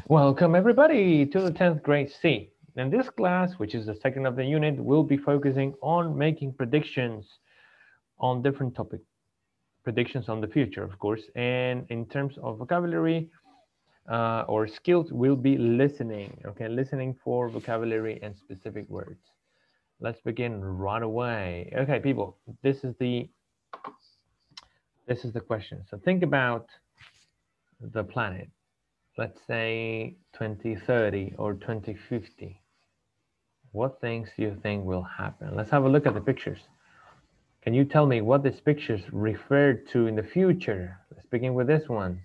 Welcome everybody to the 10th grade C. In this class, which is the second of the unit, we'll be focusing on making predictions on different topics. Predictions on the future, of course. And in terms of vocabulary or skills, we'll be listening, okay? Listening for vocabulary and specific words. Let's begin right away. Okay, people, this is the question. So think about the planet. Let's say 2030 or 2050. What things do you think will happen? Let's have a look at the pictures. Can you tell me what these pictures refer to in the future? Let's begin with this one.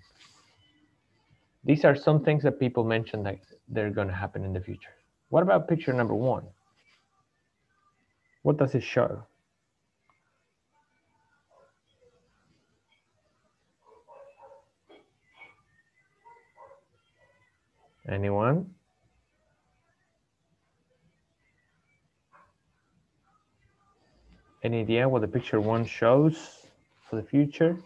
These are some things that people mention that they're going to happen in the future. What about picture number one? What does it show? Anyone? Any idea what the picture one shows for the future?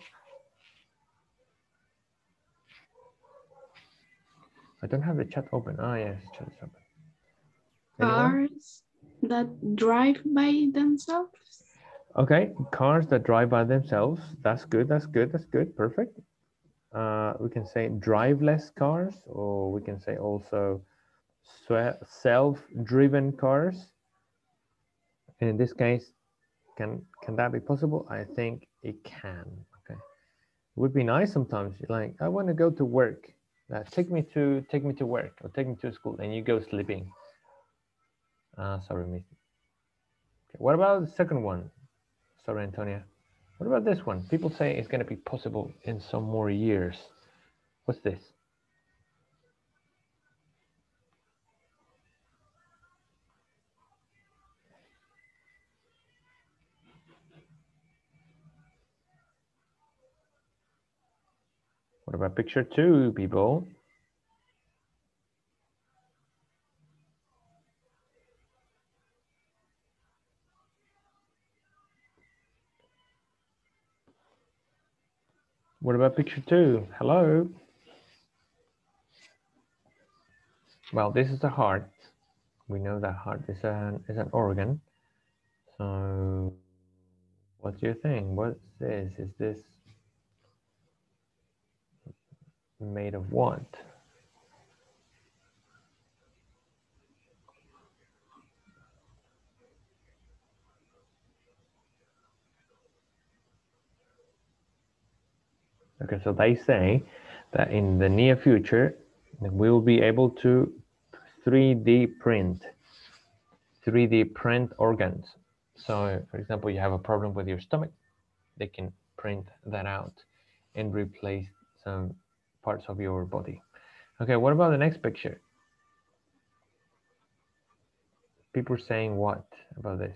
I don't have the chat open. Oh, yes, the chat is open. Anyone? Cars that drive by themselves. Okay, cars that drive by themselves. That's good, that's good, that's good, perfect. We can say driveless cars, or we can say also self-driven cars. And in this case, can that be possible? I think it can. Okay, it would be nice sometimes. Like, I want to go to work. Take me to work, or take me to school, and you go sleeping. Sorry, miss. Okay, what about the second one? Sorry, Antonia. What about this one? People say it's going to be possible in some more years. What's this? What about picture two, people? What about picture two? Hello? Well, this is the heart. We know that heart is an organ. So what do you think? What's this? Is this made of what? Okay, so they say that in the near future, we will be able to 3D print organs. So, for example, you have a problem with your stomach, they can print that out and replace some parts of your body. Okay, what about the next picture? People are saying what about this?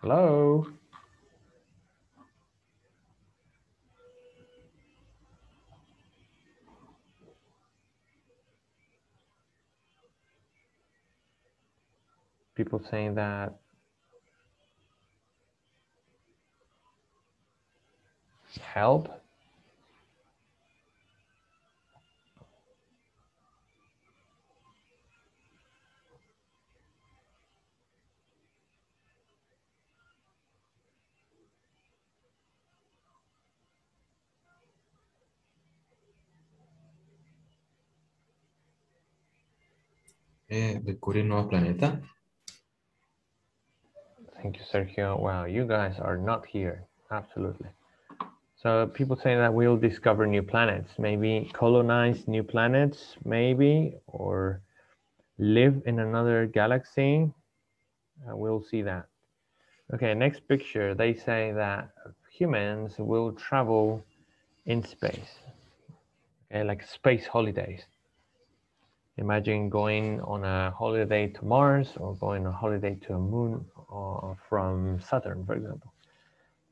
Hello? People saying that help. Descubrir nuevos planetas. Thank you, Sergio. Wow, you guys are not here. Absolutely. So people say that we'll discover new planets, maybe colonize new planets, maybe, or live in another galaxy. We'll see that. Okay, next picture. They say that humans will travel in space. Okay, like space holidays. Imagine going on a holiday to Mars, or going on a holiday to a moon, or from Saturn, for example.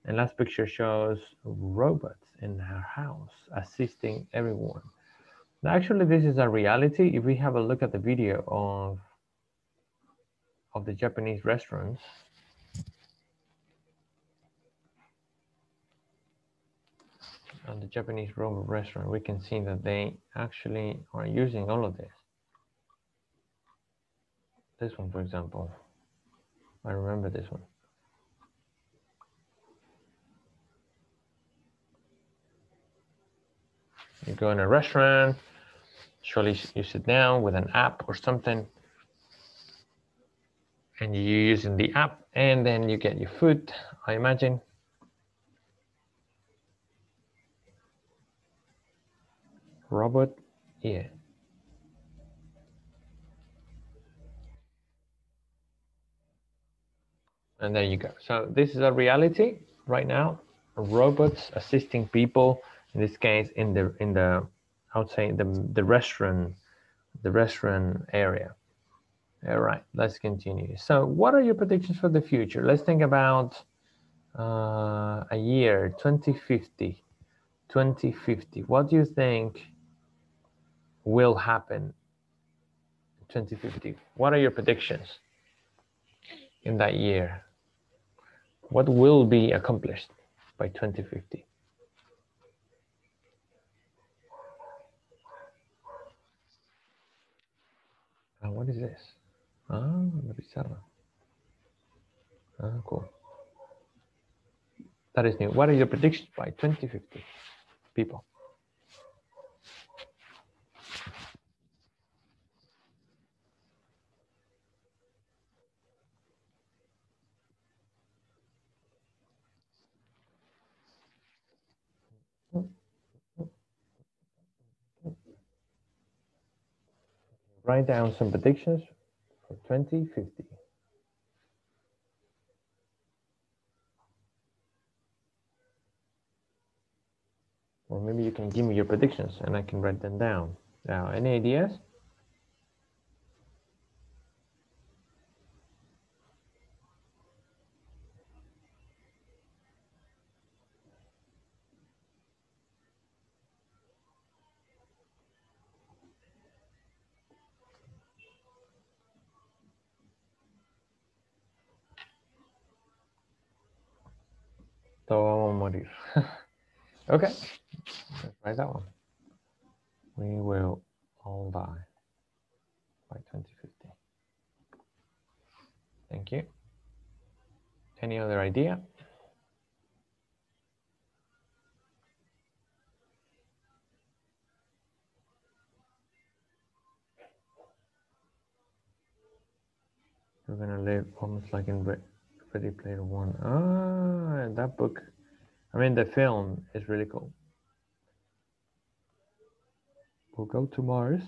And last picture shows robots in her house assisting everyone. Now, actually, this is a reality. If we have a look at the video of the Japanese restaurants, on the Japanese robot restaurant, we can see that they actually are using all of this. This one, for example, I remember this one. You go in a restaurant, usually you sit down with an app or something, and you're using the app, and then you get your food, I imagine. Robot, yeah. And there you go. So this is a reality right now. Robots assisting people, in this case, in the I would say the restaurant area. All right, let's continue. So what are your predictions for the future? Let's think about a year, 2050. 2050. What do you think will happen in 2050? What are your predictions in that year? What will be accomplished by 2050? What is this? La pizarra. Cool. That is new. What are your predictions by 2050, people? Write down some predictions for 2050. Or maybe you can give me your predictions and I can write them down. Now, any ideas? Todos vamos a morir. Okay, let's write that one. We will all die by 2050. Thank you. Any other idea? We're gonna live almost like in Ready Player One. That book, I mean the film is really cool. We'll go to Mars.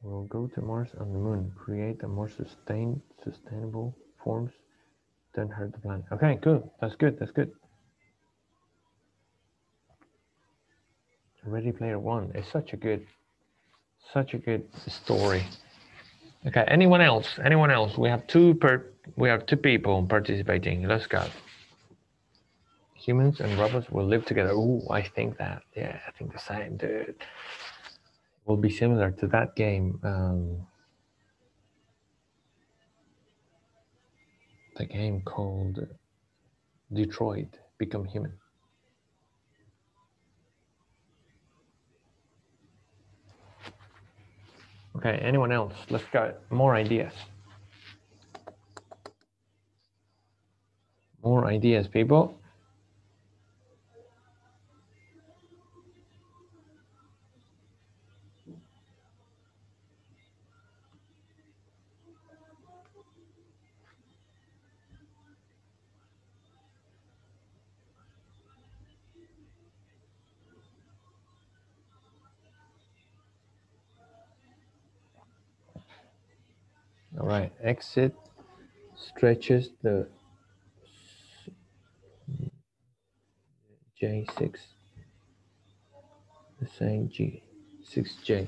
We'll go to Mars and the Moon. Create a more sustainable forms. Don't hurt the planet. Okay, good. That's good. That's good. Ready Player One is such a good story. Okay. Anyone else? Anyone else? We have two people participating. Let's go. Humans and robots will live together. Ooh, I think that. Yeah, I think the same, dude. Will be similar to that game. The game called Detroit Become Human. Okay, anyone else? Let's go. More ideas. More ideas, people. All right, exit stretches the J6, the same G6J.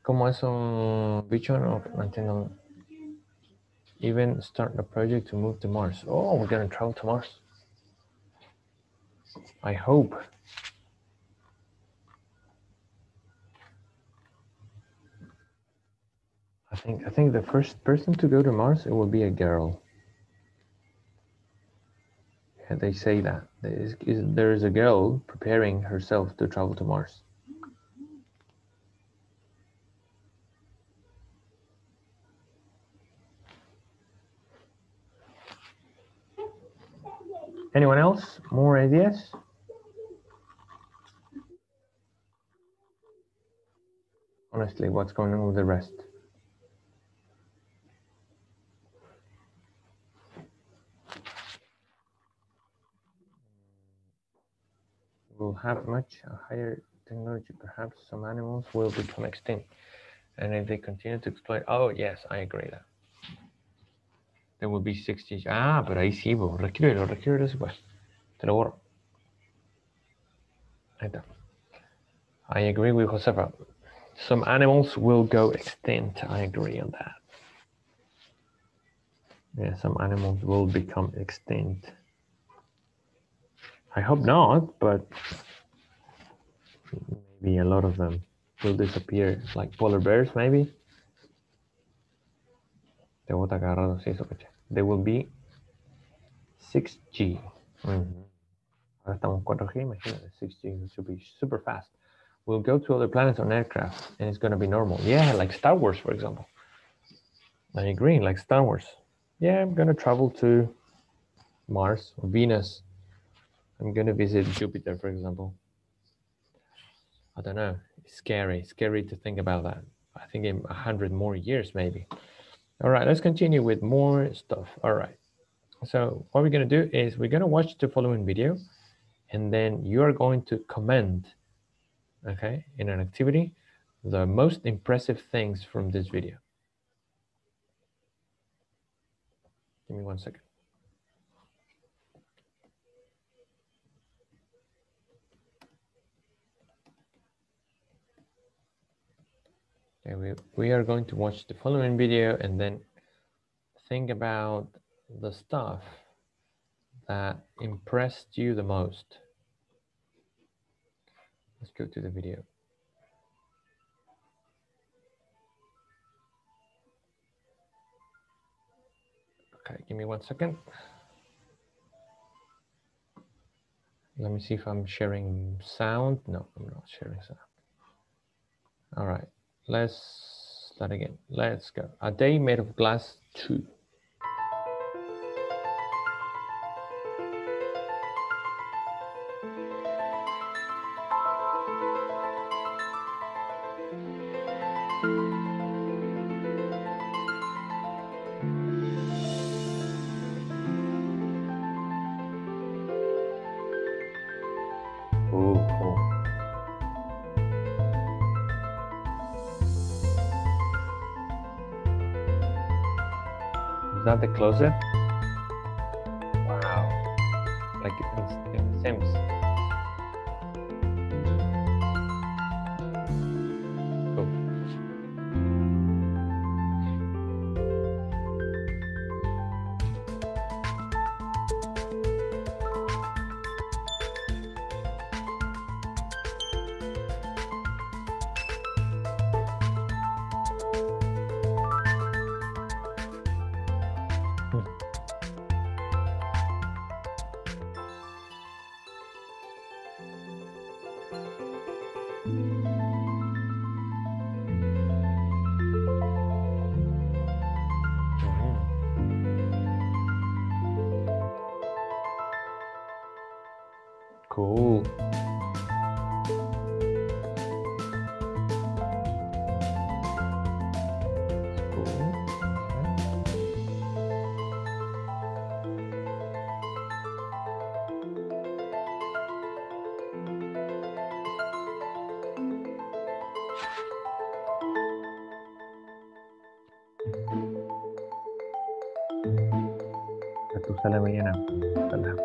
Como es un bicho, no entiendo. Even start a project to move to Mars. Oh, we're gonna travel to Mars. I hope. I think the first person to go to Mars, it will be a girl. And they say that there is a girl preparing herself to travel to Mars. Anyone else? More ideas? Honestly, what's going on with the rest? Will have much higher technology, perhaps some animals will become extinct. And if they continue to exploit, oh yes, I agree that. There will be 60. Ah, pero ahí sí, requiero después. Te lo borro. Ahí está. I agree with Josefa. Some animals will go extinct. I agree on that. Yeah, some animals will become extinct. I hope not, but maybe a lot of them will disappear, like polar bears, maybe. Te bota agarrado, sí, eso caché. They will be 6G. Ahora estamos 4G, imagínate, 6G, it should be super fast. We'll go to other planets on aircraft, and it's going to be normal. Yeah, like Star Wars, for example. I agree, like Star Wars. Yeah, I'm going to travel to Mars or Venus. I'm going to visit Jupiter, for example. I don't know. It's scary to think about that. I think in 100 more years, maybe. All right, let's continue with more stuff. All right. So what we're going to do is we're going to watch the following video, and then you are going to comment, okay, in an activity, the most impressive things from this video. Give me 1 second. Okay, we are going to watch the following video and then think about the stuff that impressed you the most. Let's go to the video. Okay, give me 1 second. Let me see if I'm sharing sound. No, I'm not sharing sound. All right, let's start again. Let's go. A Day Made of Glass 2. Is that the closet? Wow. Like in The Sims. Cool. Cool. Tú sale mañana. Sale.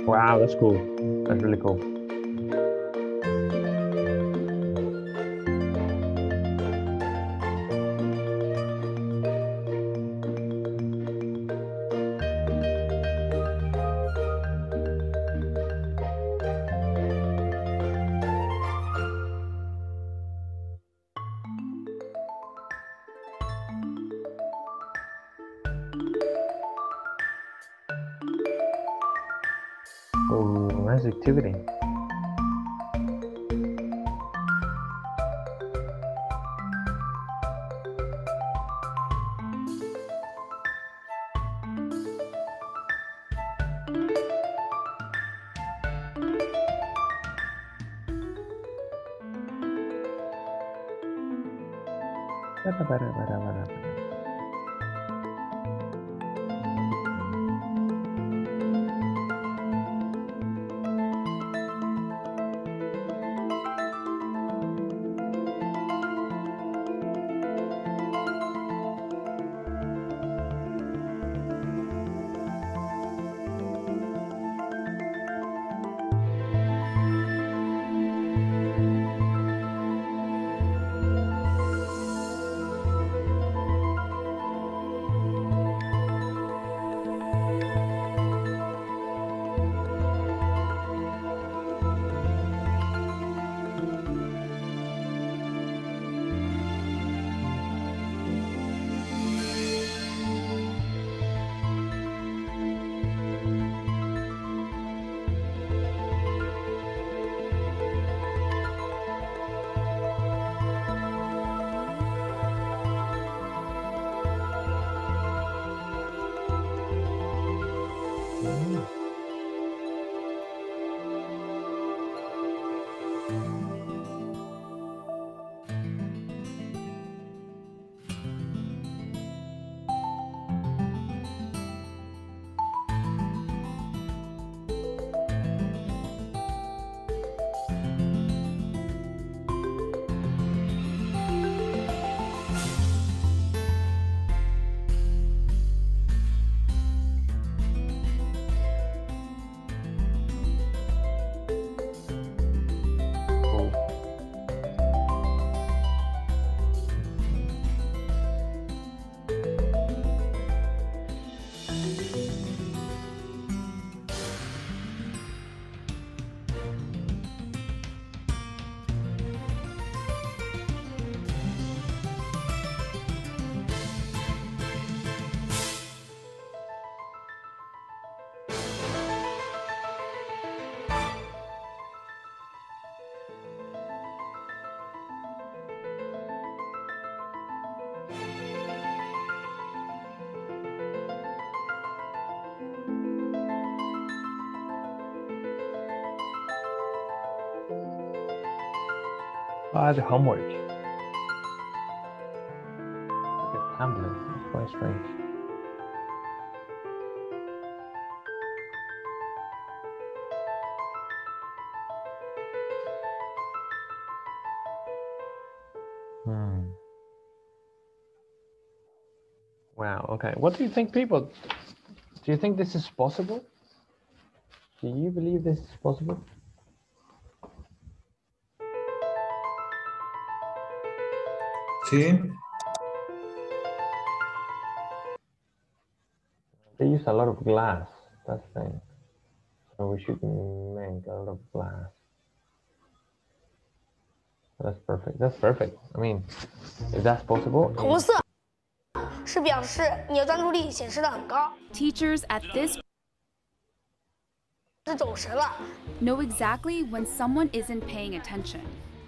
Wow, that's cool. That's really cool. Oh, nice activity. The homework. Look at tablet. It's quite strange. Wow. Okay. What do you think, people? Do you think this is possible? Do you believe this is possible? Sí. They use a lot of glass. That's the thing. So we should make a lot of glass. That's perfect. That's perfect. I mean, if that's possible. 红色是表示你的专注力显示的很高。 Teachers at this 是走神了。 know exactly when someone isn't paying attention.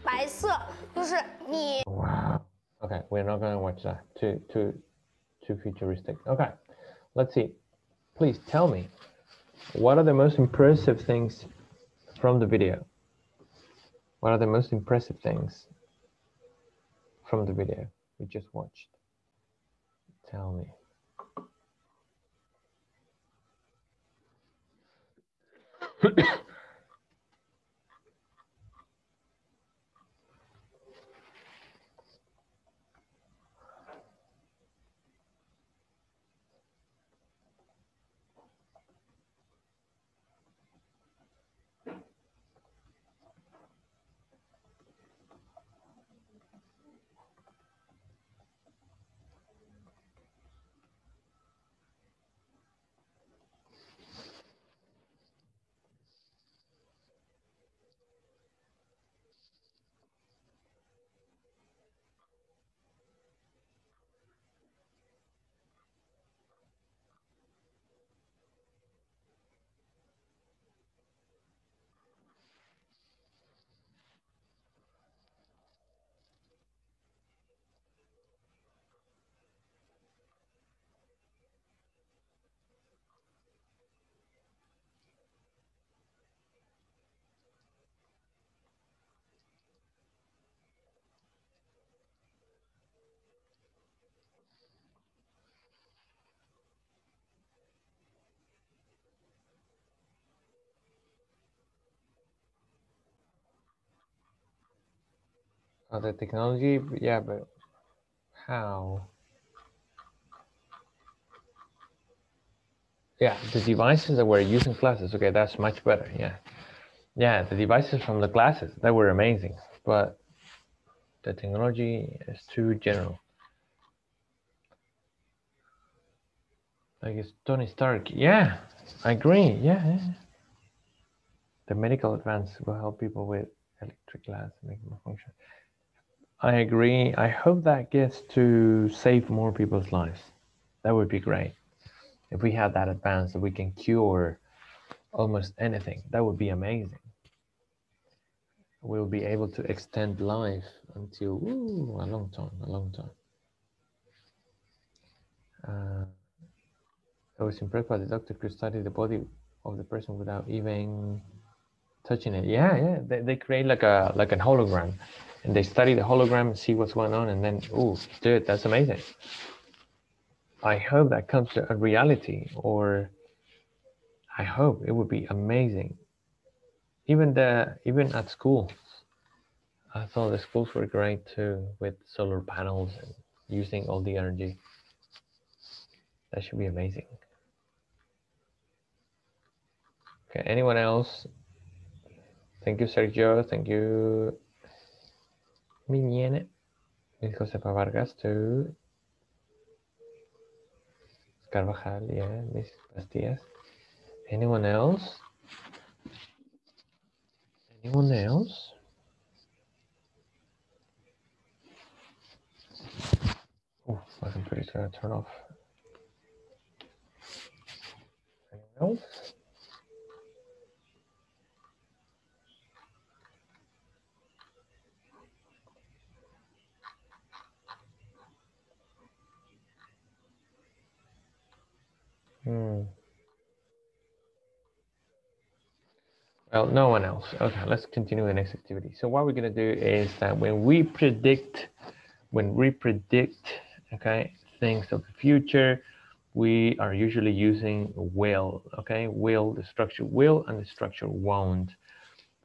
白色就是你。 Wow. Okay, we're not going to watch that. Too futuristic. Okay, let's see. Please tell me, what are the most impressive things from the video? What are the most impressive things from the video we just watched? Tell me. The technology, yeah, but how? Yeah, the devices that were used in classes. Okay, that's much better. Yeah, yeah, the devices from the classes that were amazing, but the technology is too general. Like it's Tony Stark. Yeah, I agree. Yeah. The medical advance will help people with electric glass and make more function. I agree. I hope that gets to save more people's lives. That would be great. If we had that advance that we can cure almost anything, that would be amazing. We'll be able to extend life until a long time, a long time. I was impressed by the doctor could study the body of the person without even touching it. Yeah. They create like a hologram, and they study the hologram and see what's going on, and then dude, that's amazing. I hope that comes to a reality, or I hope it would be amazing. Even at school, I thought the schools were great too, with solar panels and using all the energy. That should be amazing. Okay, anyone else? Thank you, Sergio. Thank you, Miniene. Miss Josefa Vargas too. Carvajal, yeah. Miss Pastillas. Anyone else? Anyone else? Oh, my computer's gonna turn off. Anyone else? Well, no one else. Okay, let's continue the next activity. So what we're gonna do is that when we predict, okay, things of the future, we are usually using will, okay? Will, the structure will, and the structure won't.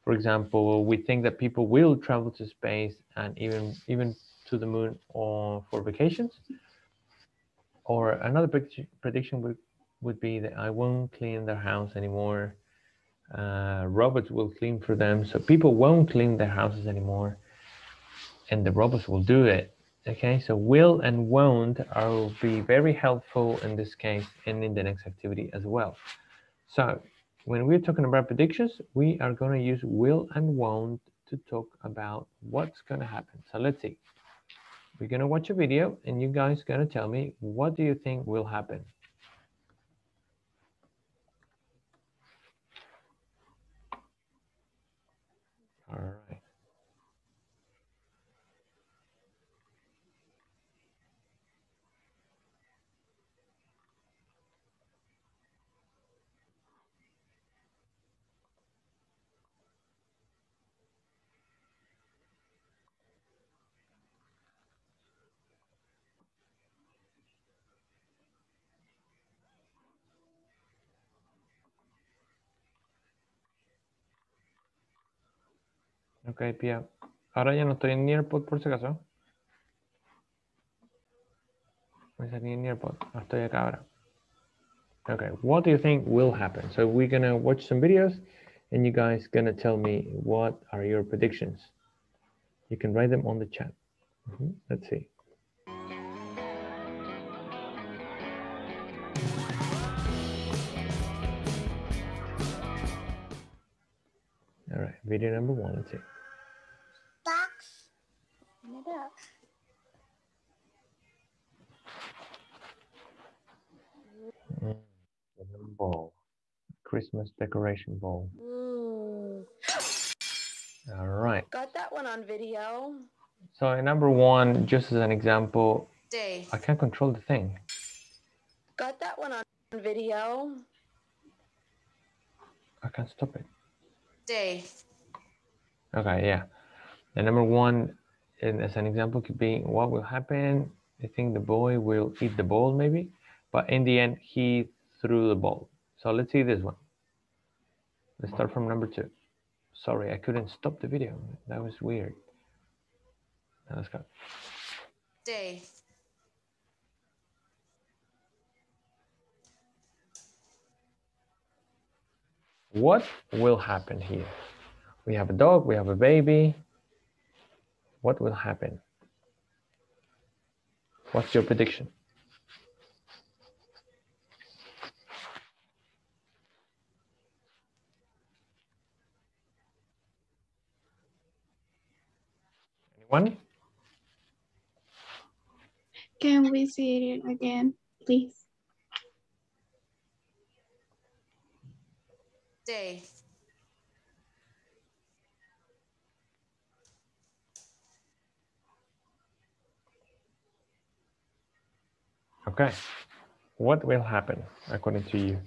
For example, we think that people will travel to space and even to the moon for vacations. Or another prediction would be that I won't clean their house anymore. Robots will clean for them, so people won't clean their houses anymore, and the robots will do it. Okay, so will and won't will be very helpful in this case and in the next activity as well. So when we're talking about predictions, we are going to use will and won't to talk about what's going to happen. So let's see. We're going to watch a video and you guys are going to tell me, what do you think will happen? All right. Ok, Pia. Ahora ya no estoy en Nearpod por si acaso. Me salí en Nearpod. Estoy acá ahora. Okay, what do you think will happen? So we're gonna watch some videos and you guys gonna tell me what are your predictions. You can write them on the chat. Let's see. All right, video number 1, let's see. Box. Open it up. The ball. Christmas decoration ball. Ooh. All right. Got that one on video. So in number 1, just as an example, Dave. I can't control the thing. Got that one on video. I can't stop it. Dave. Okay, yeah. And number 1, and as an example, could be what will happen. I think the boy will eat the ball, maybe, but in the end, he threw the ball. So let's see this one. Let's start from number 2. Sorry, I couldn't stop the video. That was weird. Let's go. Stay. What will happen here? We have a dog, we have a baby. What will happen? What's your prediction? Anyone? Can we see it again, please? Stay. Okay. What will happen according to you?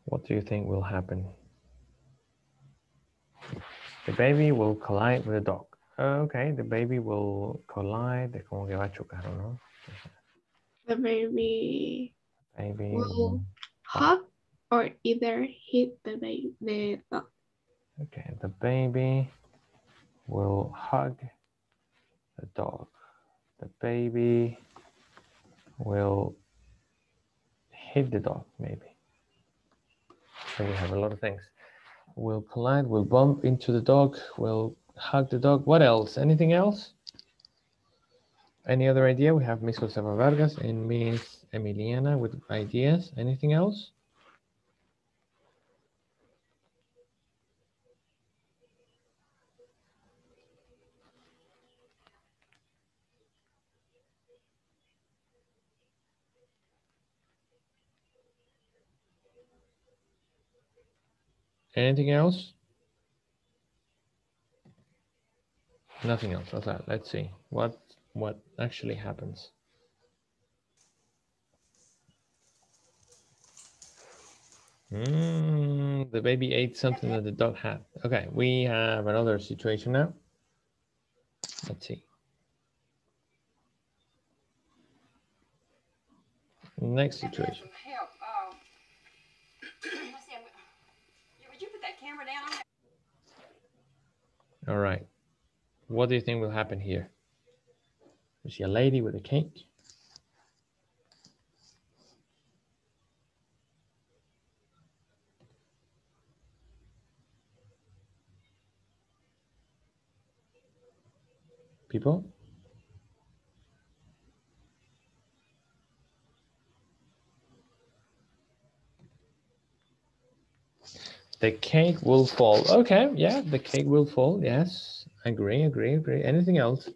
What do you think will happen? The baby will collide with the dog. Okay, the baby will collide. Como que va a chocar, ¿no? The baby Baby will hug or either hit the dog. Okay, the baby will hug the dog. The baby will hit the dog, maybe. So we have a lot of things. Will collide, will bump into the dog, will hug the dog. What else? Anything else? Any other idea? We have Miss Josefa Vargas and Miss Emiliana with ideas. Anything else? Anything else? Nothing else. Okay, let's see what actually happens. The baby ate something that the dog had. Okay, we have another situation now. Let's see. Next situation. Help. Let's see. Would you put that camera down? All right. What do you think will happen here? We see a lady with a cake. People? The cake will fall. Okay, yeah, the cake will fall. Yes, agree. Anything else?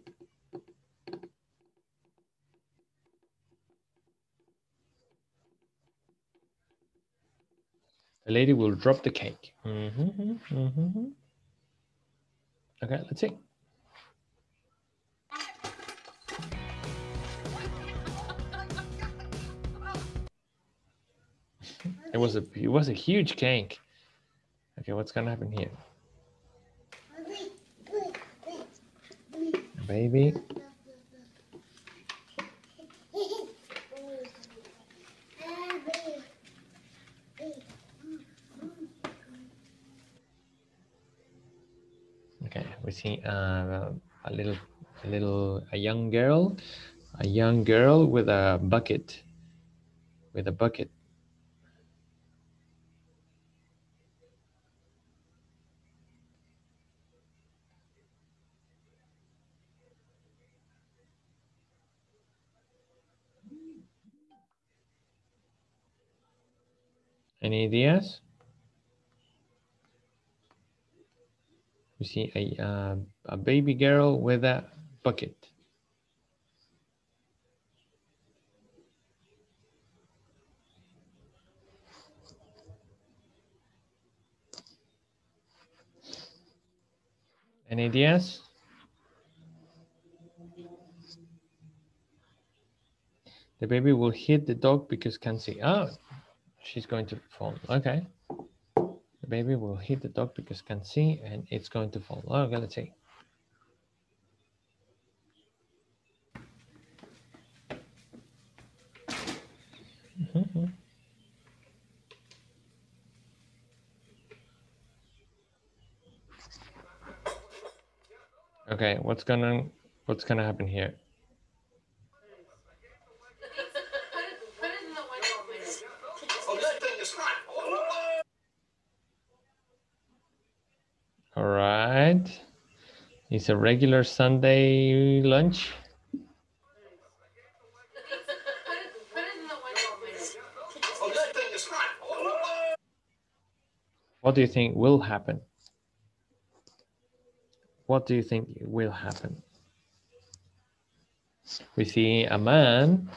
The lady will drop the cake. Okay, let's see. It was a huge cake. Okay, what's gonna happen here? Baby. Okay, we see a young girl with a bucket. Any ideas? We see a baby girl with a bucket. Any ideas? The baby will hit the dog because can't see. Oh, she's going to fall. Okay. The baby will hit the dog because can't see and it's going to fall. Okay, let's see. Okay, what's gonna happen here? All right. It's a regular Sunday lunch. What do you think will happen? What do you think will happen? We see a man.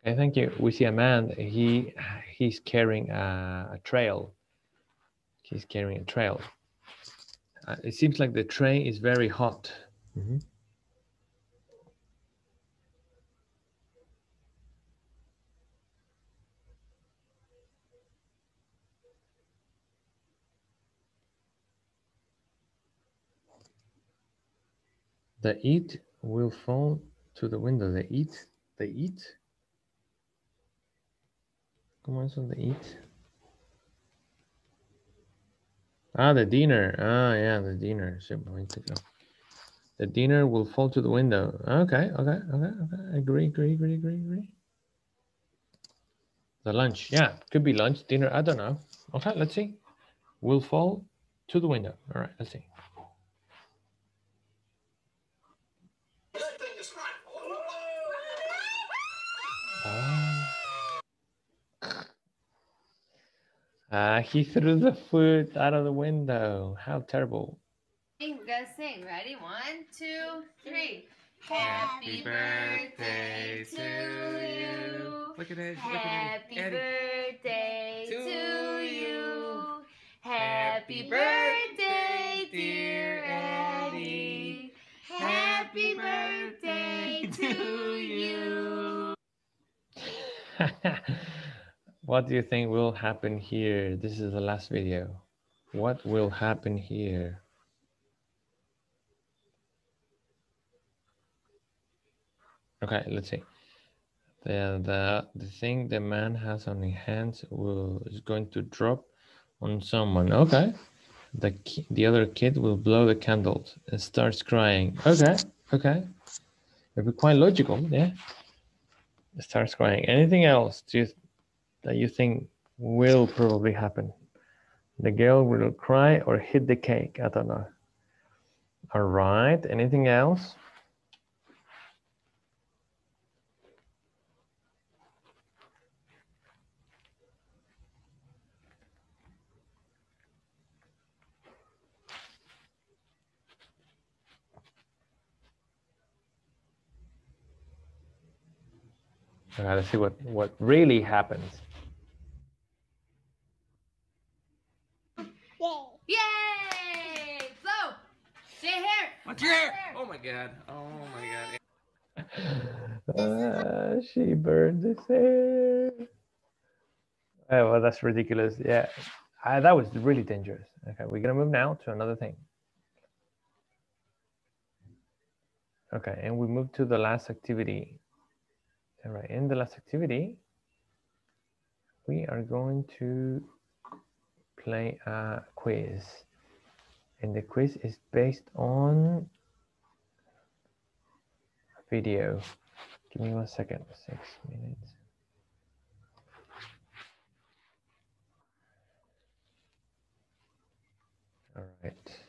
Okay, thank you. We see a man. He's carrying a trail. He's carrying a trail. It seems like the tray is very hot. Mm-hmm. The eat will fall to the window. The eat. ¿Cómo es the eat? The dinner. Yeah, the dinner. The dinner will fall to the window. Okay. Agree. The lunch. Yeah, could be lunch, dinner. I don't know. Okay, let's see. Will fall to the window. All right, let's see. He threw the food out of the window. How terrible. You guys sing. Ready? 1, 2, 3. Happy birthday to you. Look at it. Happy birthday to you. Happy birthday, dear Eddie. Happy birthday to you. What do you think will happen here? This is the last video. What will happen here? Okay, let's see. The thing the man has on his hands is going to drop on someone. Okay. The other kid will blow the candles and starts crying. Okay. It'll be quite logical, yeah. It starts crying. Anything else that you think will probably happen? The girl will cry or hit the cake. I don't know. All right. Anything else? Let's see what really happens. Yay! Flo, stay here. What's your hair? Oh my god. She burned his hair. Oh, well, that's ridiculous. Yeah, that was really dangerous. Okay, we're gonna move now to another thing. Okay, and we move to the last activity. All right, in the last activity, we are going to play a quiz. And the quiz is based on a video. Give me 1 second, 6 minutes. All right.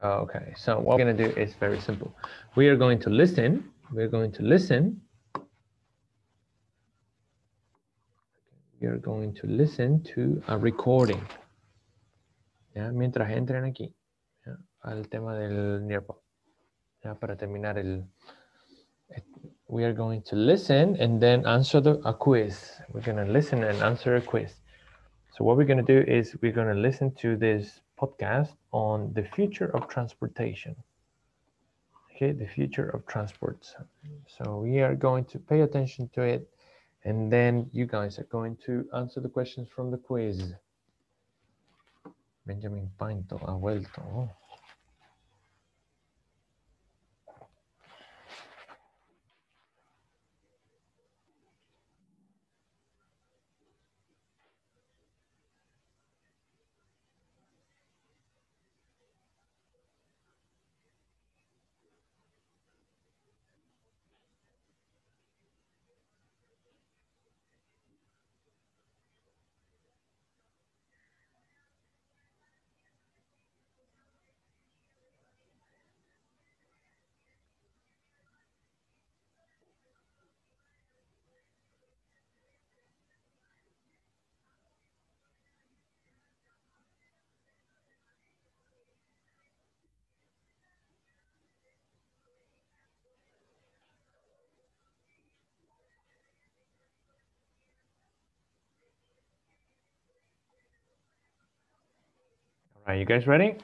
Okay, so what we're going to do is very simple. We are going to listen. We're going to listen. We are going to listen to a recording. ¿Ya? Mientras entren aquí, ¿ya? Al tema del Nearpod. Ya, para terminar we are going to listen and then answer a quiz. We're going to listen and answer a quiz. So what we're going to do is we're going to listen to this podcast on the future of transportation. Okay, the future of transport. So we are going to pay attention to it, and then you guys are going to answer the questions from the quiz. Benjamin Pinto ha vuelto. Oh. Right, you guys ready?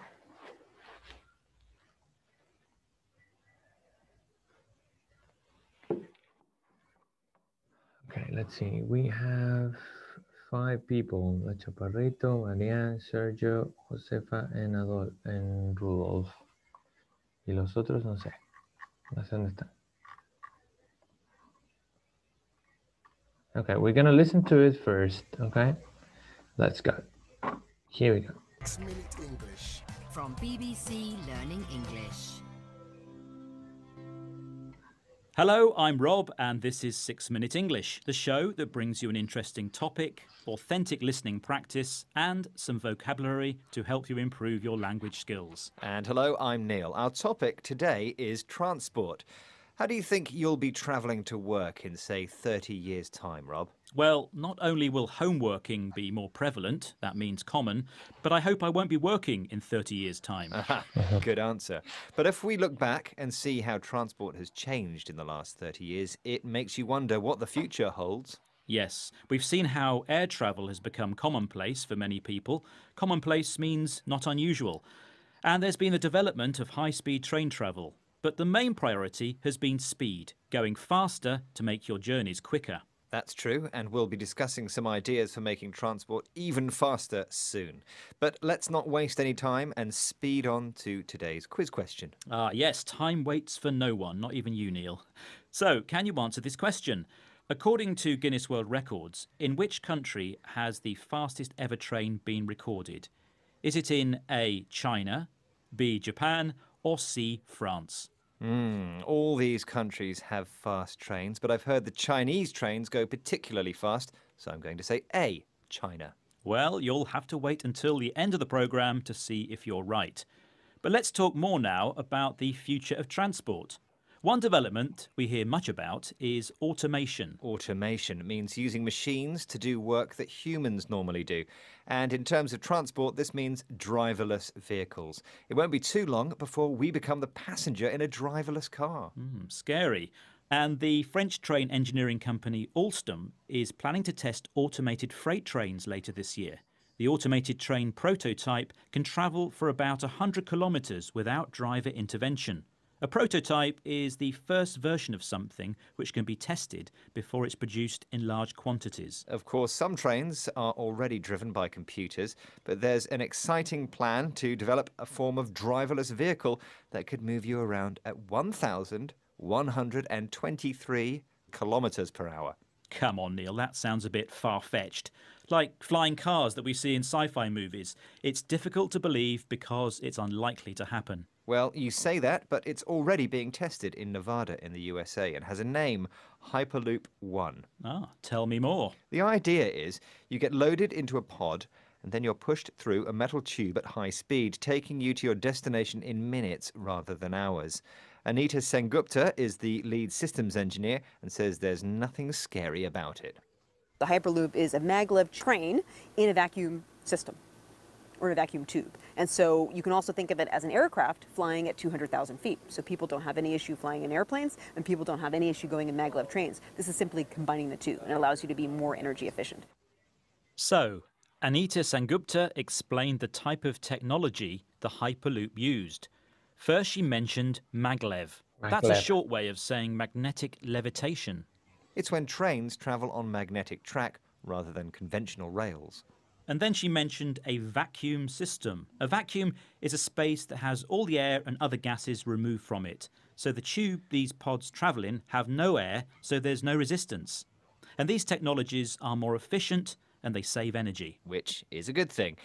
Okay, let's see. We have 5 people: La Chaparrito, Marianne, Sergio, Josefa, and Rudolf. Y los otros no sé. No sé dónde están. Okay, we're gonna listen to it first, okay? Let's go. Here we go. 6-Minute English. From BBC Learning English. Hello, I'm Rob, and this is 6-Minute English, the show that brings you an interesting topic, authentic listening practice, and some vocabulary to help you improve your language skills. And hello, I'm Neil. Our topic today is transport. How do you think you'll be travelling to work in, say, 30 years' time, Rob? Well, not only will home working be more prevalent, that means common, but I hope I won't be working in 30 years' time. Aha, good answer. But if we look back and see how transport has changed in the last 30 years, it makes you wonder what the future holds. Yes, we've seen how air travel has become commonplace for many people. Commonplace means not unusual. And there's been the development of high-speed train travel. But the main priority has been speed, going faster to make your journeys quicker. That's true, and we'll be discussing some ideas for making transport even faster soon. But let's not waste any time and speed on to today's quiz question. Yes, time waits for no one, not even you, Neil. So, can you answer this question? According to Guinness World Records, in which country has the fastest ever train been recorded? Is it in A, China, B, Japan, or C, France? All these countries have fast trains, but I've heard the Chinese trains go particularly fast, so I'm going to say A, China. Well, you'll have to wait until the end of the programme to see if you're right. But let's talk more now about the future of transport. One development we hear much about is automation. Automation means using machines to do work that humans normally do. And in terms of transport, this means driverless vehicles. It won't be too long before we become the passenger in a driverless car. Scary. And the French train engineering company Alstom is planning to test automated freight trains later this year. The automated train prototype can travel for about 100 kilometres without driver intervention. A prototype is the first version of something which can be tested before it's produced in large quantities. Of course, some trains are already driven by computers, but there's an exciting plan to develop a form of driverless vehicle that could move you around at 1,123 kilometres per hour. Come on, Neil, that sounds a bit far-fetched. Like flying cars that we see in sci-fi movies. It's difficult to believe because it's unlikely to happen. Well, you say that, but it's already being tested in Nevada in the USA and has a name, Hyperloop One. Tell me more. The idea is you get loaded into a pod and then you're pushed through a metal tube at high speed, taking you to your destination in minutes rather than hours. Anita Sengupta is the lead systems engineer and says there's nothing scary about it. The Hyperloop is a maglev train in a vacuum system, or a vacuum tube. And so you can also think of it as an aircraft flying at 200,000 feet. So people don't have any issue flying in airplanes, and people don't have any issue going in maglev trains. This is simply combining the two, and it allows you to be more energy efficient. So, Anita Sengupta explained the type of technology the Hyperloop used. First, she mentioned maglev. That's a short way of saying magnetic levitation. It's when trains travel on magnetic track rather than conventional rails. And then she mentioned a vacuum system. A vacuum is a space that has all the air and other gases removed from it. So the tube these pods travel in have no air, so there's no resistance. And these technologies are more efficient and they save energy. Which is a good thing.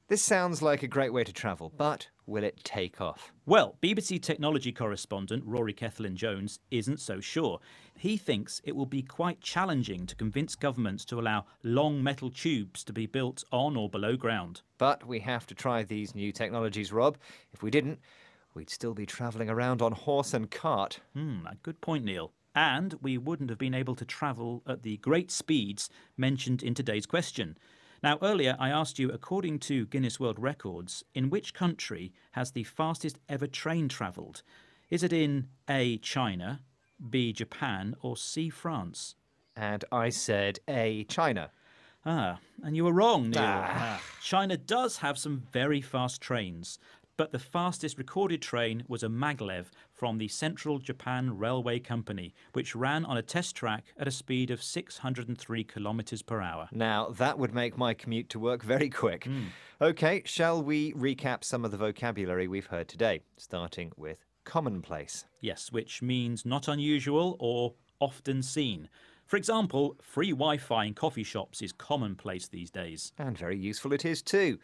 This sounds like a great way to travel, but will it take off? Well, BBC technology correspondent Rory Kethlin-Jones isn't so sure. He thinks it will be quite challenging to convince governments to allow long metal tubes to be built on or below ground. But we have to try these new technologies, Rob. If we didn't, we'd still be travelling around on horse and cart. A good point, Neil. And we wouldn't have been able to travel at the great speeds mentioned in today's question. Now, earlier I asked you, according to Guinness World Records, in which country has the fastest ever train travelled? Is it in A, China, B, Japan, or C, France? And I said A, China. Ah, and you were wrong, Neil. China does have some very fast trains, but the fastest recorded train was a maglev from the Central Japan Railway Company, which ran on a test track at a speed of 603 kilometers per hour. Now, that would make my commute to work very quick. OK, shall we recap some of the vocabulary we've heard today, starting with commonplace? Yes, which means not unusual or often seen. For example, free Wi-Fi in coffee shops is commonplace these days. And very useful it is too.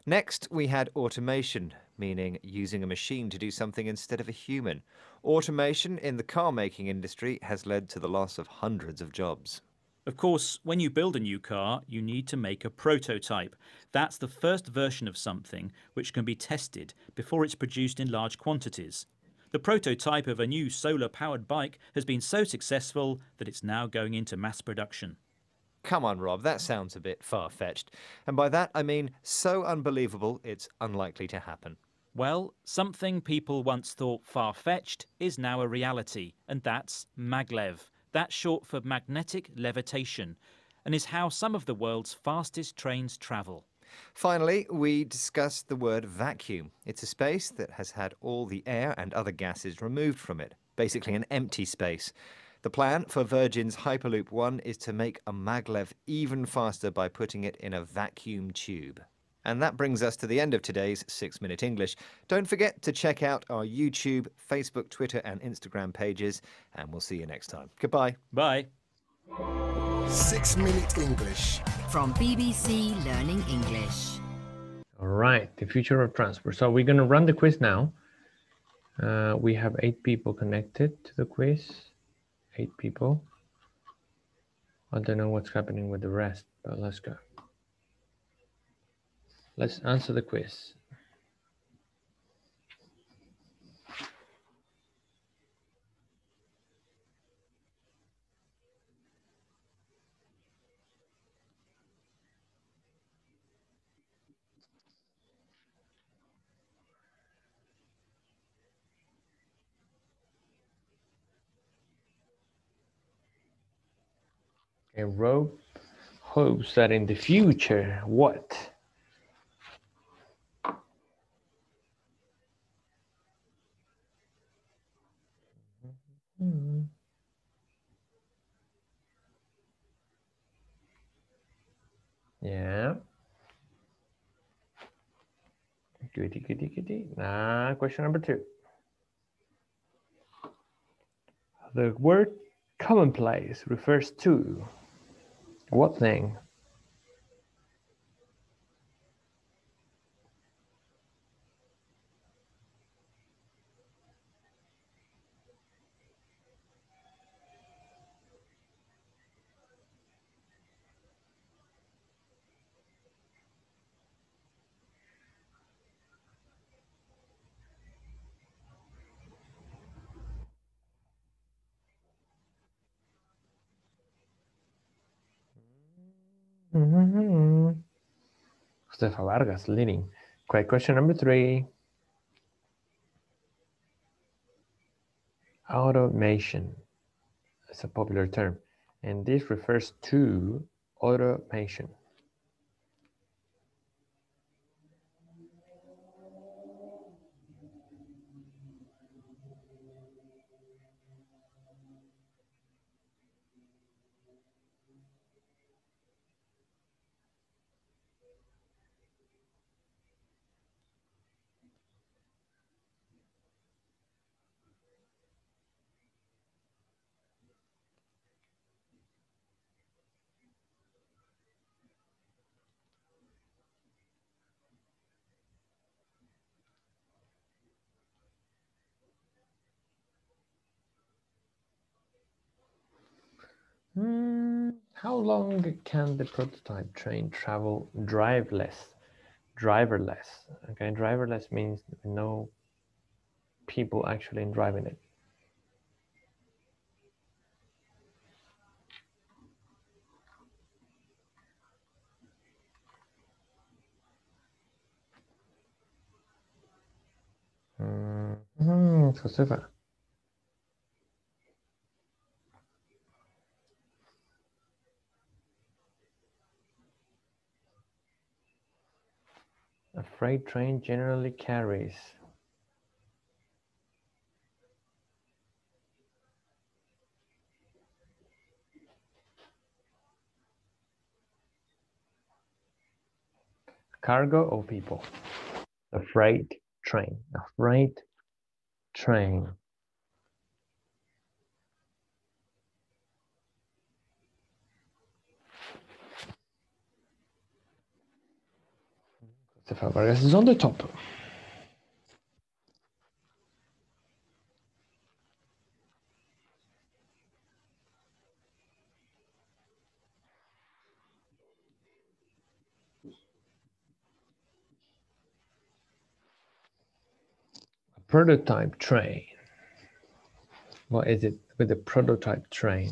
Next, we had automation, meaning using a machine to do something instead of a human. Automation in the car-making industry has led to the loss of hundreds of jobs. Of course, when you build a new car, you need to make a prototype. That's the first version of something which can be tested before it's produced in large quantities. The prototype of a new solar-powered bike has been so successful that it's now going into mass production. Come on, Rob, that sounds a bit far-fetched. And by that, I mean so unbelievable it's unlikely to happen. Well, something people once thought far-fetched is now a reality, and that's maglev. That's short for magnetic levitation, and is how some of the world's fastest trains travel. Finally, we discussed the word vacuum. It's a space that has had all the air and other gases removed from it, basically an empty space. The plan for Virgin's Hyperloop One is to make a maglev even faster by putting it in a vacuum tube. And that brings us to the end of today's 6 Minute English. Don't forget to check out our YouTube, Facebook, Twitter and Instagram pages, and we'll see you next time. Goodbye. Bye. 6 Minute English. From BBC Learning English. All right, the future of transport. So we're going to run the quiz now. We have 8 people connected to the quiz. 8 people. I don't know what's happening with the rest, but let's go. Let's answer the quiz. Okay, Rob hopes that in the future, what? Yeah. Goody, goody, goody. Question number 2. The word commonplace refers to what thing? Josefa Vargas leading. Okay, question number 3. Automation is a popular term, and this refers to automation. How long can the prototype train travel driverless? Okay, driverless means no people actually driving it. Josefa. freight train generally carries? Cargo or people? A freight train. A freight train. Stefan Vargas is on the top. A prototype train. What is it with a prototype train?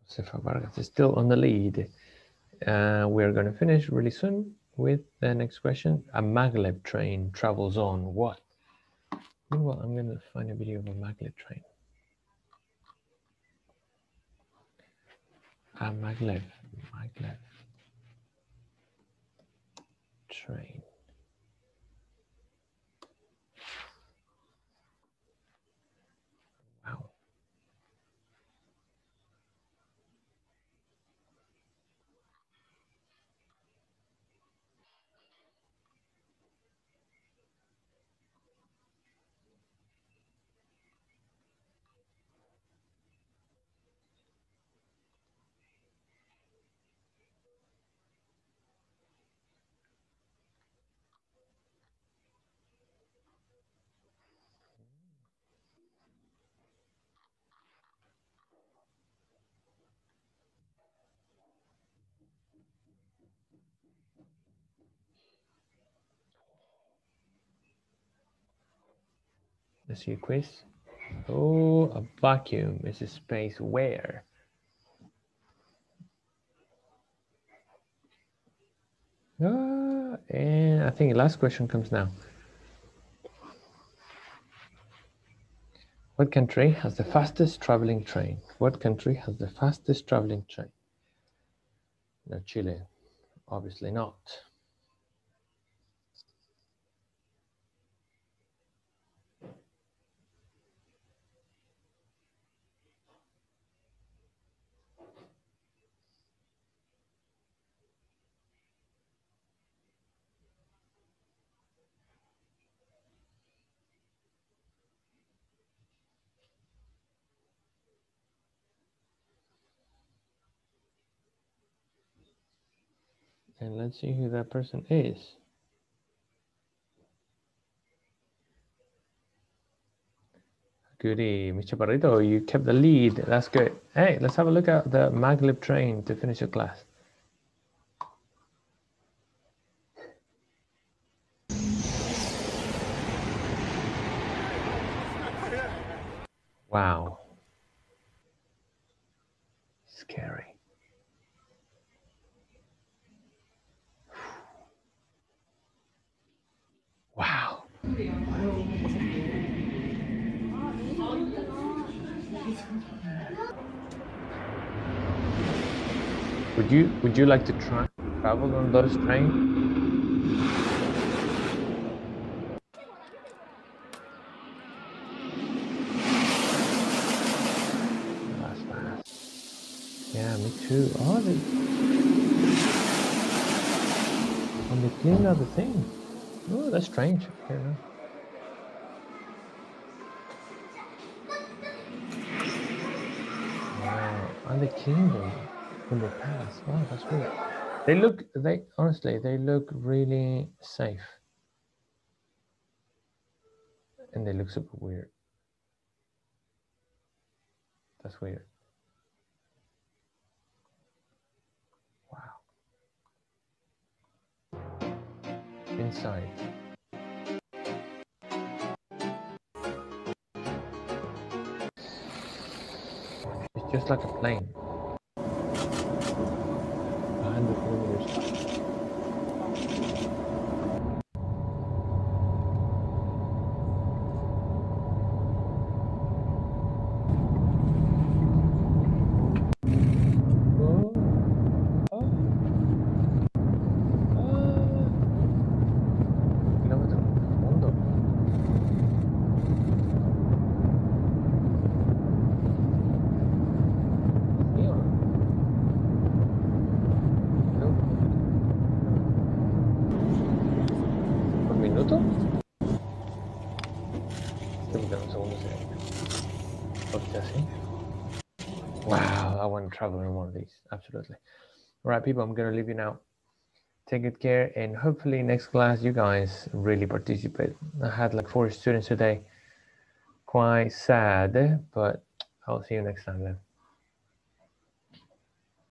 Josefa Vargas is still on the lead. We're going to finish really soon with the next question. A maglev train travels on what? Meanwhile, I'm going to find a video of a maglev train. A maglev train. Wow. Let's see a quiz. Oh, a vacuum is a space where? And I think the last question comes now. What country has the fastest traveling train? What country has the fastest traveling train? No, Chile. Obviously not. And let's see who that person is. Goody, Mr. Barrito, you kept the lead. That's good. Hey, let's have a look at the maglev train to finish your class. Wow. Scary. Wow. Would you like to travel on those trains? That's fast. Yeah, me too. Oh, they cleaned out the thing. Oh, that's strange. I don't know. Wow, and they cleaned them when they pass. Wow, that's weird. Honestly, they look really safe. And they look super weird. That's weird. Wow. Inside. Just like a plane. 100 kilometers. Wow, I want to travel in one of these. Absolutely. All right, people, I'm going to leave you now. Take good care, and hopefully next class you guys really participate. I had like 4 students today. Quite sad, but I'll see you next time then.